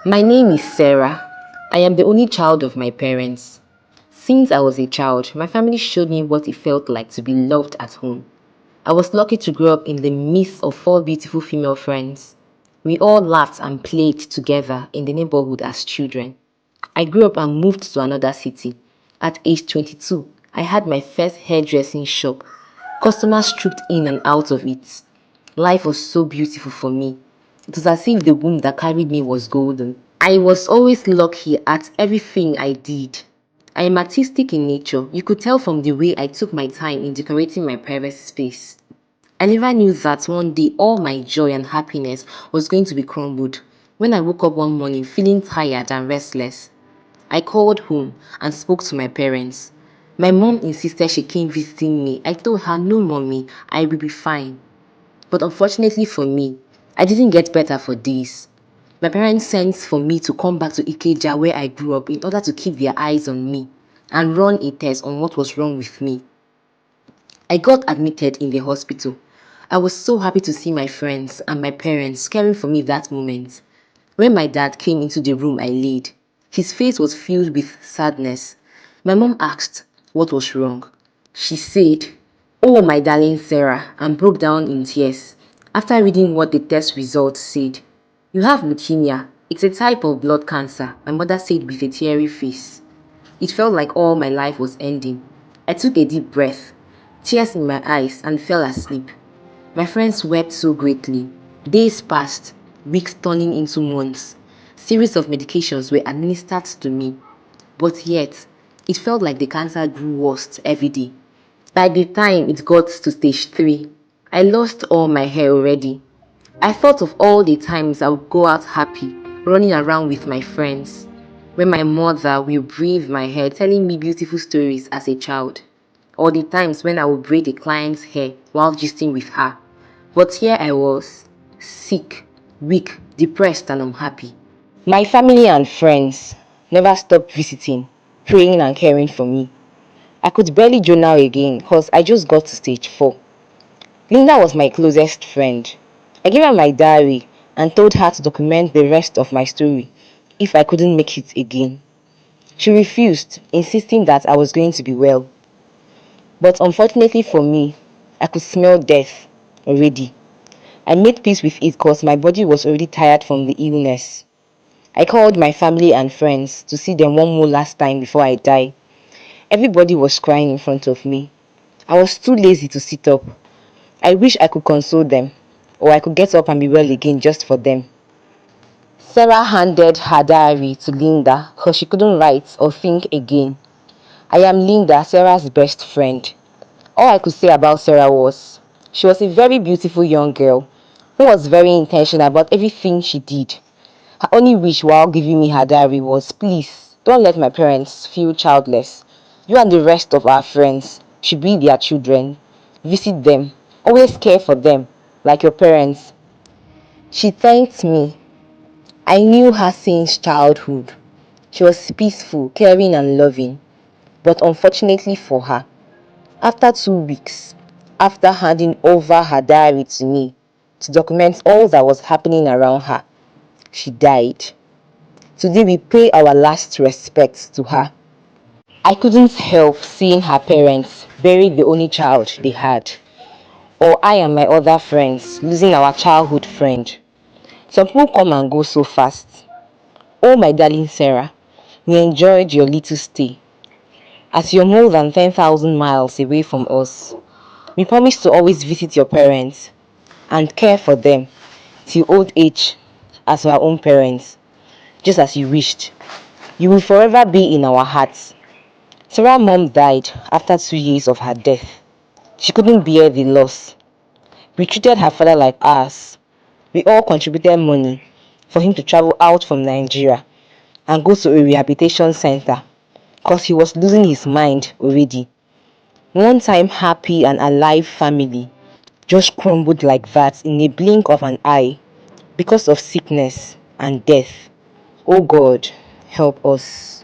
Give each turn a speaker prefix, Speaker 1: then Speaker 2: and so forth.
Speaker 1: My name is Sarah. I am the only child of my parents. Since I was a child, my family showed me what it felt like to be loved at home. I was lucky to grow up in the midst of four beautiful female friends. We all laughed and played together in the neighborhood as children. I grew up and moved to another city. At age 22, I had my first hairdressing shop. Customers trooped in and out of it. Life was so beautiful for me. It was as if the womb that carried me was golden. I was always lucky at everything I did. I am artistic in nature. You could tell from the way I took my time in decorating my private space. I never knew that one day all my joy and happiness was going to be crumbled. When I woke up one morning feeling tired and restless, I called home and spoke to my parents. My mom insisted she came visiting me. I told her, no mommy, I will be fine. But unfortunately for me, I didn't get better for days. My parents sent for me to come back to Ikeja where I grew up in order to keep their eyes on me and run a test on what was wrong with me. I got admitted in the hospital. I was so happy to see my friends and my parents caring for me that moment. When my dad came into the room I laid, his face was filled with sadness. My mom asked what was wrong. She said, "Oh, my darling Sarah," and broke down in tears. After reading what the test results said, "You have leukemia. It's a type of blood cancer," my mother said with a teary face. It felt like all my life was ending. I took a deep breath, tears in my eyes, and fell asleep. My friends wept so greatly. Days passed, weeks turning into months. Series of medications were administered to me, but yet it felt like the cancer grew worse every day. By the time it got to stage 3, I lost all my hair already. I thought of all the times I would go out happy, running around with my friends, when my mother will braid my hair, telling me beautiful stories as a child, or the times when I would braid a client's hair while gisting with her. But here I was, sick, weak, depressed, and unhappy. My family and friends never stopped visiting, praying, and caring for me. I could barely journal again because I just got to stage 4. Linda was my closest friend. I gave her my diary and told her to document the rest of my story if I couldn't make it again. She refused, insisting that I was going to be well. But unfortunately for me, I could smell death already. I made peace with it because my body was already tired from the illness. I called my family and friends to see them one more last time before I die. Everybody was crying in front of me. I was too lazy to sit up. I wish I could console them, or I could get up and be well again just for them. Sarah handed her diary to Linda because she couldn't write or think again. "I am Linda, Sarah's best friend." All I could say about Sarah was, she was a very beautiful young girl who was very intentional about everything she did. Her only wish while giving me her diary was, "Please, don't let my parents feel childless. You and the rest of our friends should be their children. Visit them. Always care for them, like your parents." She thanked me. I knew her since childhood. She was peaceful, caring, and loving. But unfortunately for her, after 2 weeks, after handing over her diary to me to document all that was happening around her, she died. Today we pay our last respects to her. I couldn't help seeing her parents bury the only child they had, or I and my other friends losing our childhood friend. Some people come and go so fast. Oh, my darling Sarah, we enjoyed your little stay. As you're more than 10,000 miles away from us, we promise to always visit your parents and care for them till old age as our own parents, just as you wished. You will forever be in our hearts. Sarah's mom died after 2 years of her death. She couldn't bear the loss. We treated her father like us. We all contributed money for him to travel out from Nigeria and go to a rehabilitation center because he was losing his mind already. One time happy and alive family just crumbled like that in a blink of an eye because of sickness and death. Oh God, help us.